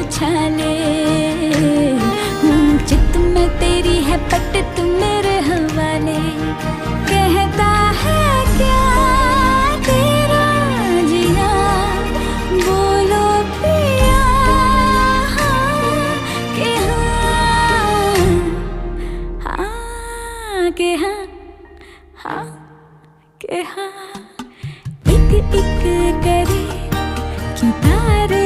उछाले। चित में तेरी है पट तू मेरे हवाले। कहता है क्या तेरा जिया, बोलो पिया हाँ के हाँ, हाँ के हाँ, हाँ के हाँ। एक एक करे क्यों तारे